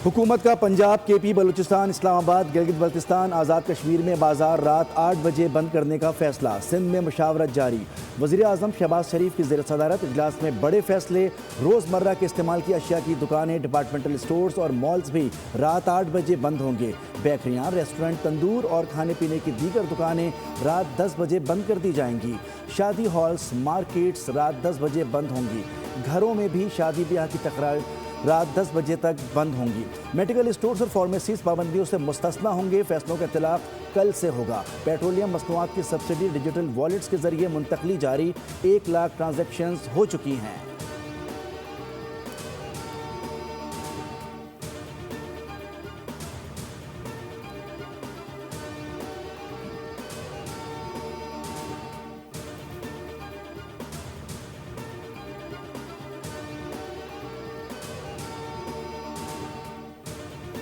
हुकूमत का पंजाब, KP, बलूचिस्तान, इस्लामाबाद, गिलगित बल्तिस्तान, आज़ाद कश्मीर में बाजार रात 8 बजे बंद करने का फैसला। सिंध में मुशावरत जारी। वज़ीर आज़म शहबाज शरीफ की ज़ेर सदारत इजलास में बड़े फैसले। रोज़मर्रा के इस्तेमाल की अशिया की दुकानें, डिपार्टमेंटल स्टोर्स और मॉल्स भी रात 8 बजे बंद होंगे। बेकरियाँ, रेस्टोरेंट, तंदूर और खाने पीने की दीगर दुकानें रात 10 बजे बंद कर दी जाएंगी। शादी हॉल्स, मार्केट्स रात 10 बजे बंद होंगी। घरों में भी शादी ब्याह की तकरार रात 10 बजे तक बंद होंगी। मेडिकल स्टोर्स और फार्मेसीज पाबंदियों से मुस्तस्ना होंगे। फैसलों का इत्तलाक़ कल से होगा। पेट्रोलियम मसनूआत की सब्सिडी डिजिटल वॉलेट्स के जरिए मुंतकली जारी। 1 लाख ट्रांजैक्शंस हो चुकी हैं।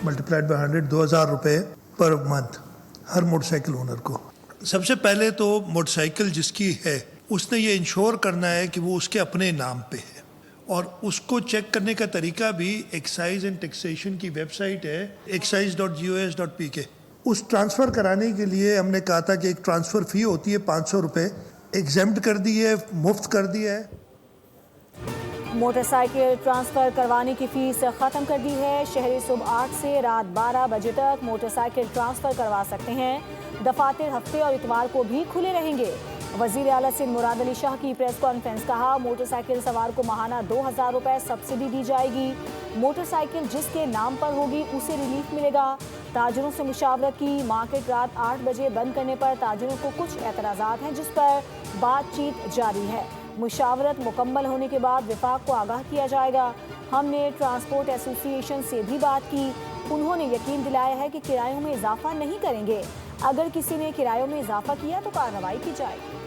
मल्टीप्लाइड बाय 100, 2000 रुपये पर मंथ हर मोटरसाइकिल ओनर को। सबसे पहले तो मोटरसाइकिल जिसकी है उसने ये इंश्योर करना है कि वो उसके अपने नाम पे है, और उसको चेक करने का तरीका भी एक्साइज एंड टैक्सेशन की वेबसाइट है excise.gos.pk। उस ट्रांसफ़र कराने के लिए हमने कहा था कि एक ट्रांसफ़र फ़ी होती है 500 रुपये, एग्जेम्प्ट कर दी है, मुफ्त कर दिया है। मोटरसाइकिल ट्रांसफ़र करवाने की फ़ीस ख़त्म कर दी है। शहरी सुबह 8 से रात 12 बजे तक मोटरसाइकिल ट्रांसफ़र करवा सकते हैं। दफातर हफ्ते और इतवार को भी खुले रहेंगे। वज़ीर आला सिंध मुराद अली शाह की प्रेस कॉन्फ्रेंस। कहा, मोटरसाइकिल सवार को माहाना 2000 रुपये सब्सिडी दी जाएगी। मोटरसाइकिल जिसके नाम पर होगी उसे रिलीफ मिलेगा। ताजरों से मुशावरत की। मार्केट रात 8 बजे बंद करने पर ताजरों को कुछ एतराज़ात हैं, जिस पर बातचीत जारी है। मुशावरत मुकम्मल होने के बाद विफाक को आगाह किया जाएगा। हमने ट्रांसपोर्ट एसोसिएशन से भी बात की। उन्होंने यकीन दिलाया है कि किरायों में इजाफा नहीं करेंगे। अगर किसी ने किरायों में इजाफा किया तो कार्रवाई की जाएगी।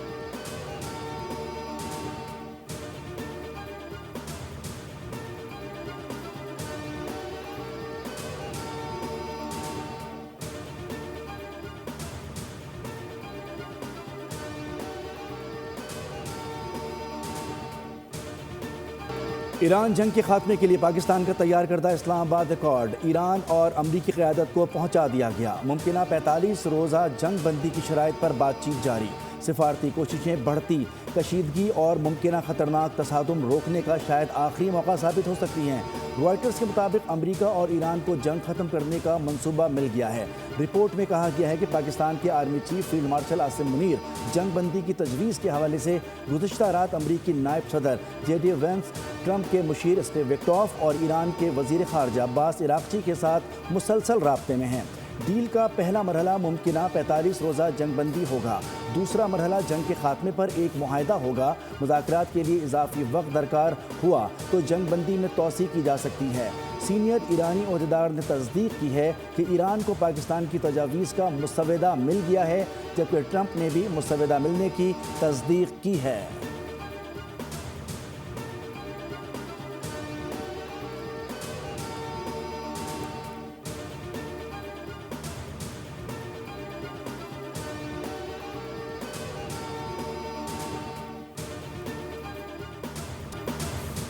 ईरान जंग के खात्मे के लिए पाकिस्तान का तैयार करदा इस्लामाबाद अकॉर्ड ईरान और अमरीकी क़यादत को पहुंचा दिया गया। मुमकिन 45 रोज़ा जंग बंदी की शराइत पर बातचीत जारी। सिफारती कोशिशें बढ़ती। कशीदगी और मुमकिन ख़तरनाक तसादुम रोकने का शायद आखिरी मौका साबित हो सकती हैं। रॉयटर्स के मुताबिक अमरीका और ईरान को जंग ख़त्म करने का मंसूबा मिल गया है। रिपोर्ट में कहा गया है कि पाकिस्तान के army chief field marshal Asim Munir जंग बंदी की तजवीज़ के हवाले से गुज़िश्ता रात अमरीकी नायब सदर JD वेंस, ट्रंप के मुशीर स्टीव विटकॉफ और ईरान के वज़ीर ख़ारजा अब्बास इराक़ची के साथ मुसलसल राब्ते में हैं। डील का पहला मरहला मुमकिना 45 रोज़ा जंग बंदी होगा। दूसरा मरहला जंग के खात्मे पर एक मुआहदा होगा। मुज़ाकरात के लिए इजाफी वक्त दरकार हुआ तो जंग बंदी में तोसी की जा सकती है। सीनियर ईरानी ओहदेदार ने तस्दीक की है कि ईरान को पाकिस्तान की तजावीज़ का मुसवदा मिल गया है, जबकि ट्रंप ने भी मुसवदा मिलने की तस्दीक की है।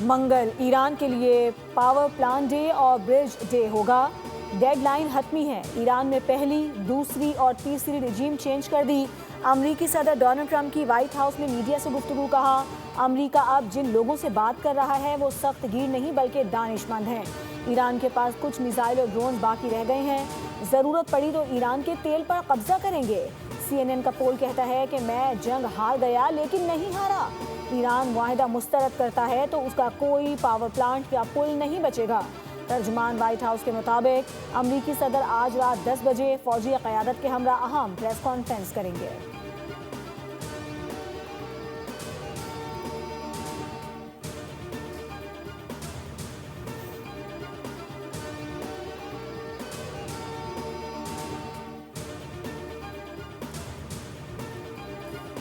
मंगल ईरान के लिए पावर प्लांट डे और ब्रिज डे होगा। डेडलाइन हतमी है। ईरान में पहली, दूसरी और तीसरी रिजीम चेंज कर दी। अमरीकी सदर डोनाल्ड ट्रंप की व्हाइट हाउस में मीडिया से गुफ्तगू। कहा, अमरीका अब जिन लोगों से बात कर रहा है वो सख्त गिर नहीं बल्कि दानिशमंद हैं। ईरान के पास कुछ मिसाइल और ड्रोन बाकी रह गए हैं। ज़रूरत पड़ी तो ईरान के तेल पर कब्जा करेंगे। CNN का पोल कहता है कि मैं जंग हार गया लेकिन नहीं हारा। ईरान मुआहिदा मुस्तरद करता है तो उसका कोई पावर प्लांट या पुल नहीं बचेगा। तर्जुमान व्हाइट हाउस के मुताबिक अमरीकी सदर आज रात 10 बजे फौजी क़यादत के हमरा अहम प्रेस कॉन्फ्रेंस करेंगे।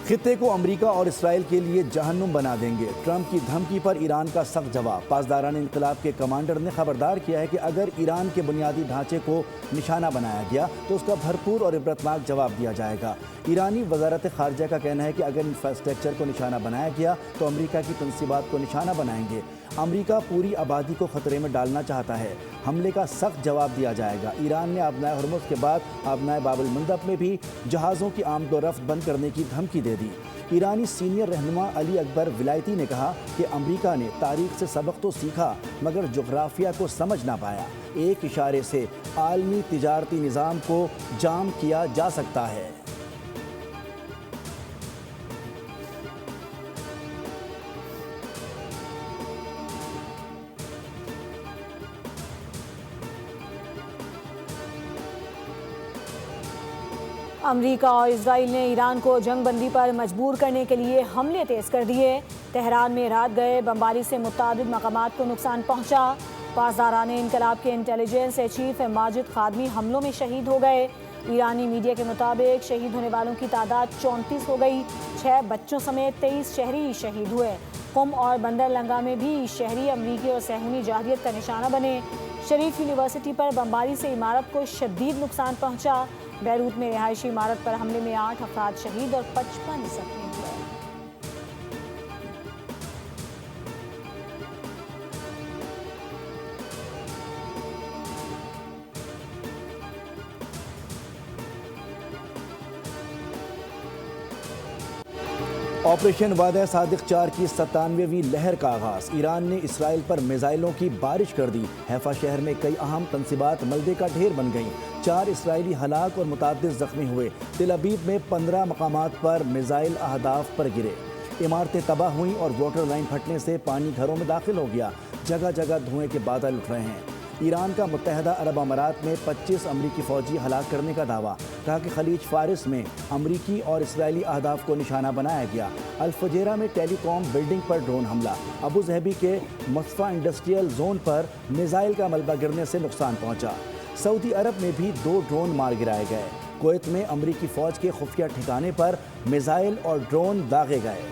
खित्ते को अमरीका और इसराइल के लिए जहन्नुम बना देंगे। ट्रंप की धमकी पर ईरान का सख्त जवाब। पासदारान इंक़िलाब के कमांडर ने खबरदार किया है कि अगर ईरान के बुनियादी ढांचे को निशाना बनाया गया तो उसका भरपूर और इबरतनाक जवाब दिया जाएगा। ईरानी वज़ारत ख़ारजा का कहना है कि अगर इंफ्रास्ट्रक्चर को निशाना बनाया गया तो अमरीका की तनसीबात को निशाना बनाएंगे। امریکہ پوری آبادی کو خطرے میں ڈالنا چاہتا ہے، حملے کا سخت جواب دیا جائے گا۔ ایران نے آبنائے ہرمز کے بعد آبنائے باب المندب میں بھی جہازوں کی آمد و رفت بند کرنے کی دھمکی دے دی۔ ایرانی سینئر رہنما علی اکبر ولایتی نے کہا کہ امریکہ نے تاریخ سے سبق تو سیکھا مگر جغرافیہ کو سمجھ نہ پایا، ایک اشارے سے عالمی تجارتی نظام کو جام کیا جا سکتا ہے۔ امریکہ اور اسرائیل نے ایران کو جنگ بندی پر مجبور کرنے کے لیے حملے تیز کر دیے۔ تہران میں رات گئے بمباری سے متعدد مقامات کو نقصان پہنچا۔ پاسداران انقلاب کے انٹیلیجنس چیف ماجد خادمی حملوں میں شہید ہو گئے۔ ایرانی میڈیا کے مطابق شہید ہونے والوں کی تعداد 34 ہو گئی، 6 بچوں سمیت 23 شہری شہید ہوئے۔ قم اور بندر لنگا میں بھی شہری امریکی اور صہیونی جارحیت کا نشانہ بنے۔ شریف یونیورسٹی پر بمباری سے عمارت کو شدید نقصان پہنچا۔ بیروت میں رہائشی عمارت پر حملے میں 8 افراد شہید اور 55 زخمی ہوئے۔ آپریشن وعدہ صادق 4 کی 97ویں لہر کا آغاز۔ ایران نے اسرائیل پر میزائلوں کی بارش کر دی۔ حیفا شہر میں کئی اہم تنصیبات ملبے کا ڈھیر بن گئیں، 4 اسرائیلی ہلاک اور متعدد زخمی ہوئے۔ تل ابیب میں 15 مقامات پر میزائل اہداف پر گرے، عمارتیں تباہ ہوئیں اور واٹر لائن پھٹنے سے پانی گھروں میں داخل ہو گیا۔ جگہ جگہ دھوئیں کے بادل اٹھ رہے ہیں۔ ایران کا متحدہ عرب امارات میں 25 امریکی فوجی ہلاک کرنے کا دعویٰ، کہا کہ خلیج فارس میں امریکی اور اسرائیلی اہداف کو نشانہ بنایا گیا۔ الفجیرہ میں ٹیلی کام بلڈنگ پر ڈرون حملہ، ابو ظہبی کے مصفہ انڈسٹریل زون پر میزائل کا ملبہ گرنے سے نقصان پہنچا۔ سعودی عرب میں بھی 2 ڈرون مار گرائے گئے۔ کویت میں امریکی فوج کے خفیہ ٹھکانے پر میزائل اور ڈرون داغے گئے۔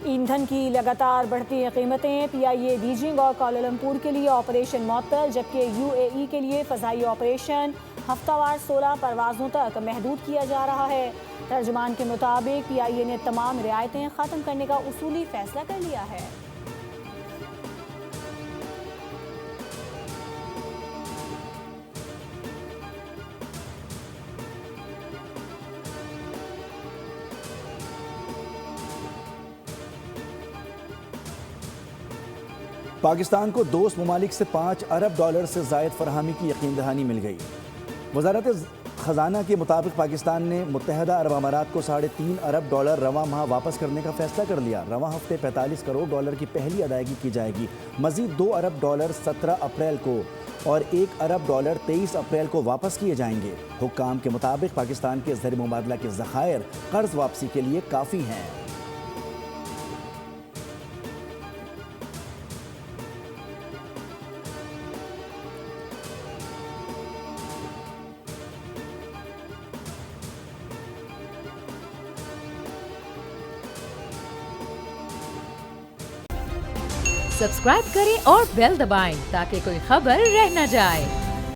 ایندھن کی لگاتار بڑھتی قیمتیں، PIA بیجنگ اور کوالالمپور کے لیے آپریشن معطل، جبکہ UAE کے لیے فضائی آپریشن ہفتہ وار 16 پروازوں تک محدود کیا جا رہا ہے۔ ترجمان کے مطابق PIA نے تمام رعایتیں ختم کرنے کا اصولی فیصلہ کر لیا ہے۔ پاکستان کو دوست ممالک سے $5 ارب سے زائد فراہمی کی یقین دہانی مل گئی۔ وزارت خزانہ کے مطابق پاکستان نے متحدہ عرب امارات کو $3.5 ارب رواں ماہ واپس کرنے کا فیصلہ کر لیا۔ رواں ہفتے $45 کروڑ کی پہلی ادائیگی کی جائے گی۔ مزید $2 ارب 17 اپریل کو اور $1 ارب 23 اپریل کو واپس کیے جائیں گے۔ حکام کے مطابق پاکستان کے زر مبادلہ کے ذخائر قرض واپسی کے لیے کافی ہیں۔ سبسکرائب کریں اور بیل دبائیں تاکہ کوئی خبر رہ نہ جائے۔